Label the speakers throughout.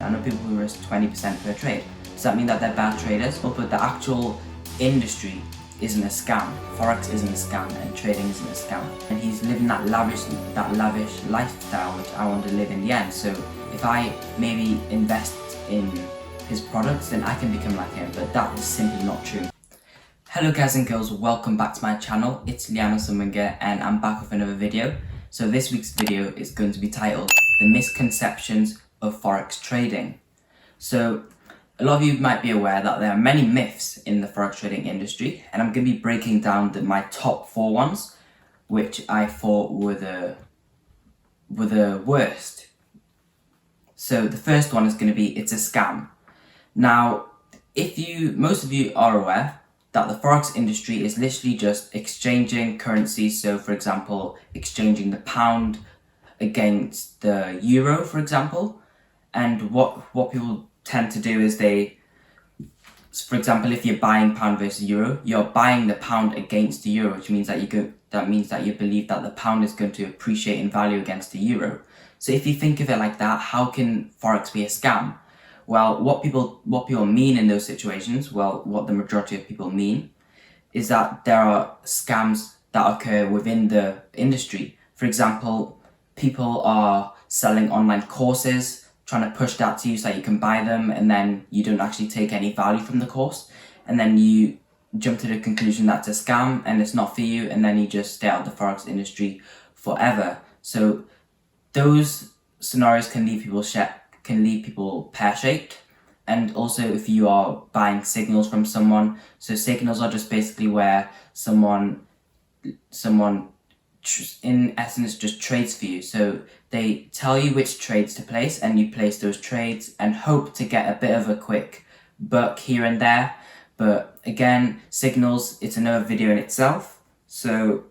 Speaker 1: I know people who risk 20% per trade. Does that mean that they're bad traders? Well, but the actual industry isn't a scam. Forex isn't a scam, and trading isn't a scam. And he's living that lavish lifestyle which I want to live in the end. So if I maybe invest in his products, then I can become like him. But that is simply not true. Hello guys and girls, welcome back to my channel. It's Liana Sumunga and I'm back with another video. So this week's video is going to be titled The Misconceptions of Forex Trading. So a lot of you might be aware that there are many myths in the Forex trading industry, and I'm going to be breaking down my top 4 ones, which I thought were the worst. So the first one is going to be, it's a scam. Now, most of you are aware that the Forex industry is literally just exchanging currencies. So for example, exchanging the pound against the euro, for example. And what people tend to do is for example, if you're buying pound versus euro, you're buying the pound against the euro, which means that you believe that the pound is going to appreciate in value against the euro. So if you think of it like that, how can Forex be a scam? Well, what people mean in those situations, what the majority of people mean, is that there are scams that occur within the industry. For example, people are selling online courses, trying to push that to you so that you can buy them, and then you don't actually take any value from the course, and then you jump to the conclusion that's a scam and it's not for you, and then you just stay out of the Forex industry forever. So those scenarios can leave people pear-shaped. And also if you are buying signals from someone, so signals are just basically where someone in essence just trades for you. So they tell you which trades to place, and you place those trades and hope to get a bit of a quick buck here and there. But again, signals, it's another video in itself. So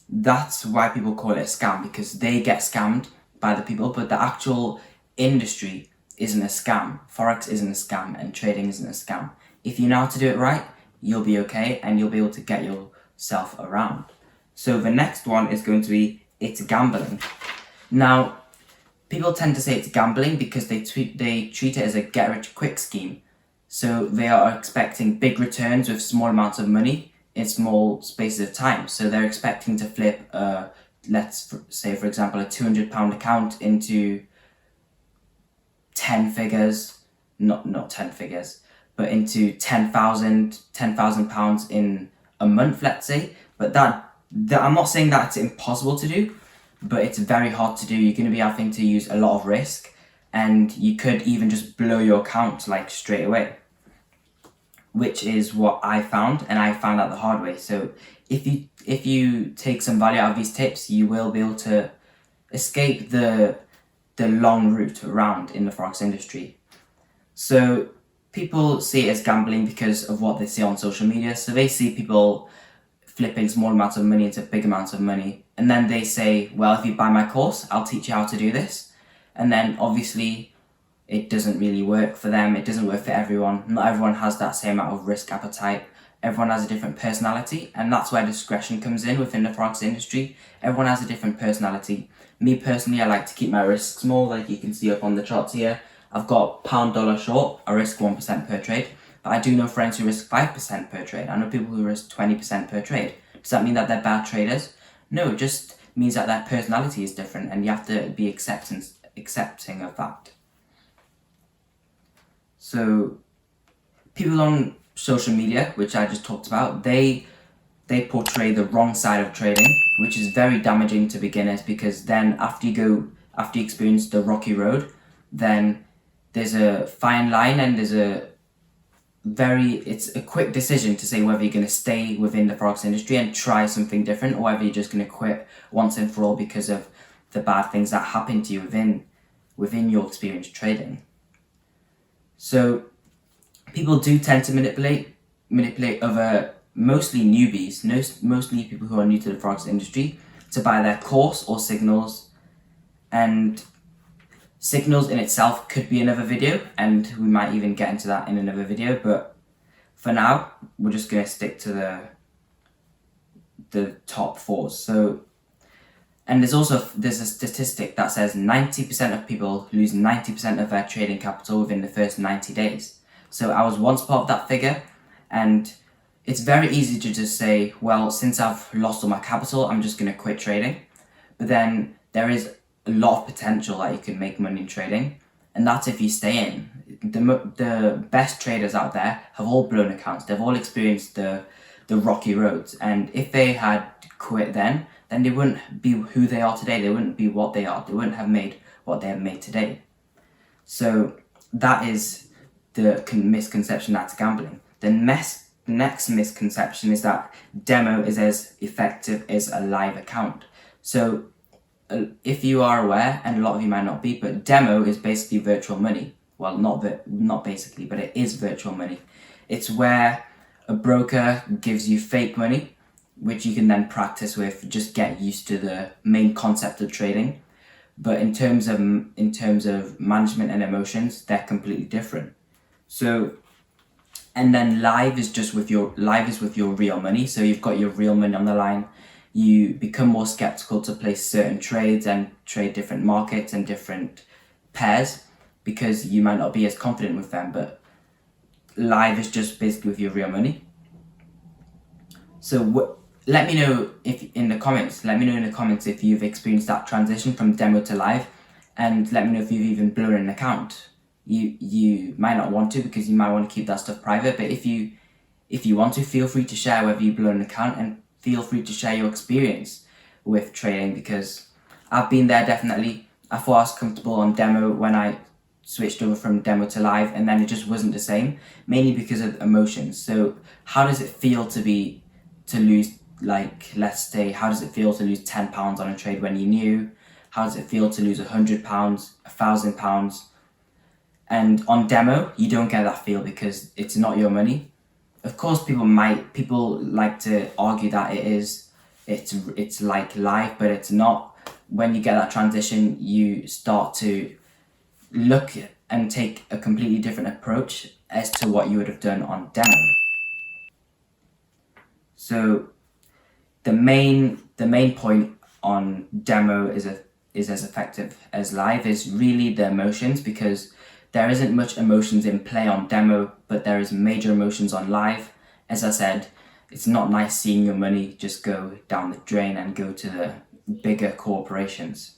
Speaker 1: that's why people call it a scam, because they get scammed by the people, but the actual industry isn't a scam. Forex isn't a scam, and trading isn't a scam. If you know how to do it right, you'll be okay, and you'll be able to get yourself around. So the next one is going to be, it's gambling. Now, people tend to say it's gambling because they treat it as a get-rich-quick scheme. So they are expecting big returns with small amounts of money in small spaces of time. So they're expecting to flip, let's say for example, a £200 account into 10 figures, not 10 figures, but into £10,000 in a month, let's say. But that I'm not saying that it's impossible to do, but it's very hard to do. You're going to be having to use a lot of risk, and you could even just blow your account like straight away, which is what I found, and I found out the hard way. So if you take some value out of these tips, you will be able to escape the long route around in the Forex industry. So people see it as gambling because of what they see on social media. So they see people flipping small amounts of money into big amounts of money, and then they say, well, if you buy my course, I'll teach you how to do this. And then obviously it doesn't really work for them. It doesn't work for everyone. Not everyone has that same amount of risk appetite. Everyone has a different personality, and that's where discretion comes in within the Forex industry. Everyone has a different personality. Me personally, I like to keep my risk small, like you can see up on the charts here. I've got pound-dollar short, I risk 1% per trade. But I do know friends who risk 5% per trade. I know people who risk 20% per trade. Does that mean that they're bad traders? No, it just means that their personality is different, and you have to be accepting of that. So people on social media, which I just talked about, they portray the wrong side of trading, which is very damaging to beginners, because then after you experience the rocky road, then there's a fine line, and it's a quick decision to say whether you're going to stay within the Forex industry and try something different, or whether you're just going to quit once and for all because of the bad things that happen to you within your experience trading. So people do tend to manipulate other, mostly newbies, mostly people who are new to the Forex industry, to buy their course or signals. And signals in itself could be another video, and we might even get into that in another video, but for now we're just going to stick to the top 4. So And there's a statistic that says 90% of people lose 90% of their trading capital within the first 90 days. So I was once part of that figure, and it's very easy to just say, well, since I've lost all my capital, I'm just going to quit trading. But then there is a lot of potential that you can make money in trading, and that's if you stay in. The best traders out there have all blown accounts. They've all experienced the rocky roads, and if they had quit then they wouldn't be who they are today. They wouldn't be what they are. They wouldn't have made what they have made today. So that is the misconception that's gambling. The next misconception is that demo is as effective as a live account. So if you are aware, and a lot of you might not be, but demo is basically virtual money. Well, not basically, but it is virtual money. It's where a broker gives you fake money, which you can then practice with, just get used to the main concept of trading. But in terms of management and emotions, they're completely different. So, and then live is with your real money. So you've got your real money on the line. You become more skeptical to place certain trades and trade different markets and different pairs because you might not be as confident with them. But live is just basically with your real money. So let me know in the comments if you've experienced that transition from demo to live, and let me know if you've even blown an account. You might not want to, because you might want to keep that stuff private, but if you want to, feel free to share whether you've blown an account, and feel free to share your experience with trading, because I've been there definitely. I thought I was comfortable on demo when I switched over from demo to live, and then it just wasn't the same, mainly because of emotions. So how does it feel to lose, like, let's say, how does it feel to lose £10 on a trade when you knew? How does it feel to lose £100, £1,000? And on demo, you don't get that feel because it's not your money. Of course, people like to argue that it's like live, but it's not. When you get that transition, you start to look and take a completely different approach as to what you would have done on demo. So the main point on demo is as effective as live is really the emotions, because there isn't much emotions in play on demo, but there is major emotions on live. As I said, it's not nice seeing your money just go down the drain and go to the bigger corporations.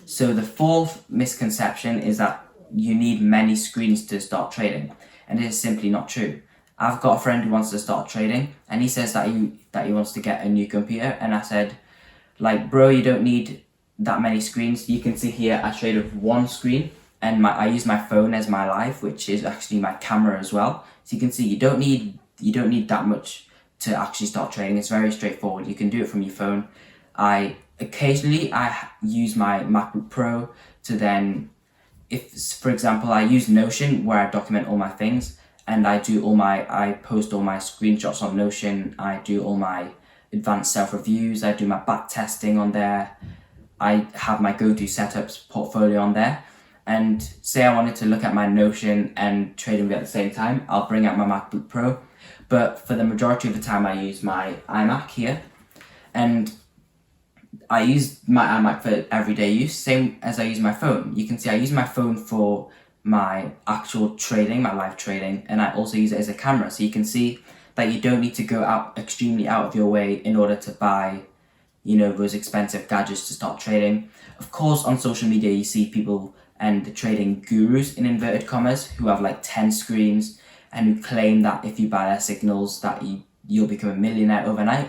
Speaker 1: So the fourth misconception is that you need many screens to start trading, and it is simply not true. I've got a friend who wants to start trading, and he says that he wants to get a new computer, and I said, like, bro, you don't need that many screens. You can see here I trade with one screen, and I use my phone as my live, which is actually my camera as well. So you can see you don't need that much to actually start trading. It's very straightforward. You can do it from your phone. Occasionally I use my MacBook Pro to then, if for example I use Notion where I document all my things, and I post all my screenshots on Notion. I do all my advanced self-reviews. I do my back testing on there. I have my go-to setups portfolio on there. And say I wanted to look at my Notion and trading at the same time, I'll bring out my MacBook Pro. But for the majority of the time, I use my iMac here. And I use my iMac for everyday use, same as I use my phone. You can see I use my phone for my actual trading, my live trading, and I also use it as a camera. So you can see that you don't need to go extremely out of your way in order to buy, those expensive gadgets to start trading. Of course, on social media, you see people and the trading gurus, in inverted commas, who have like 10 screens and who claim that if you buy their signals that you'll become a millionaire overnight.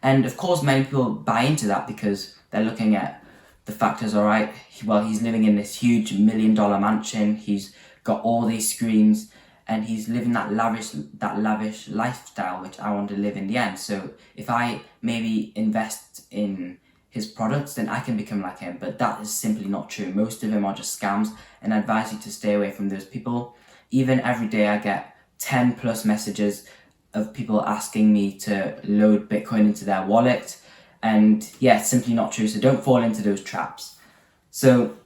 Speaker 1: And of course, many people buy into that because they're looking at the factors. All right, well, he's living in this huge $1 million mansion. He's got all these screens, and he's living that lavish lifestyle, which I want to live in the end. So if I maybe invest in his products, then I can become like him. But that is simply not true. Most of them are just scams, and I advise you to stay away from those people. Even every day I get 10 plus messages of people asking me to load Bitcoin into their wallet, and yeah, it's simply not true. So don't fall into those traps. So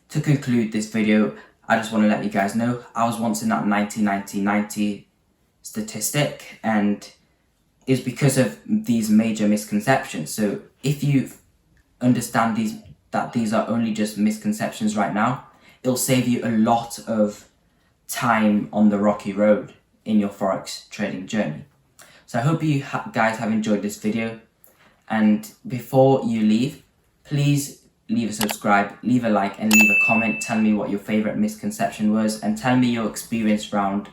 Speaker 1: to conclude this video, I just want to let you guys know I was once in that 90 statistic, and it's because of these major misconceptions. So if you understand that these are only just misconceptions right now, it'll save you a lot of time on the rocky road in your forex trading journey. So I hope you guys have enjoyed this video, and before you leave, please leave a subscribe, leave a like, and leave a comment. Tell me what your favorite misconception was, and tell me your experience around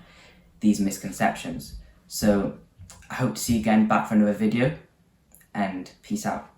Speaker 1: these misconceptions. So I hope to see you again back for another video, and peace out.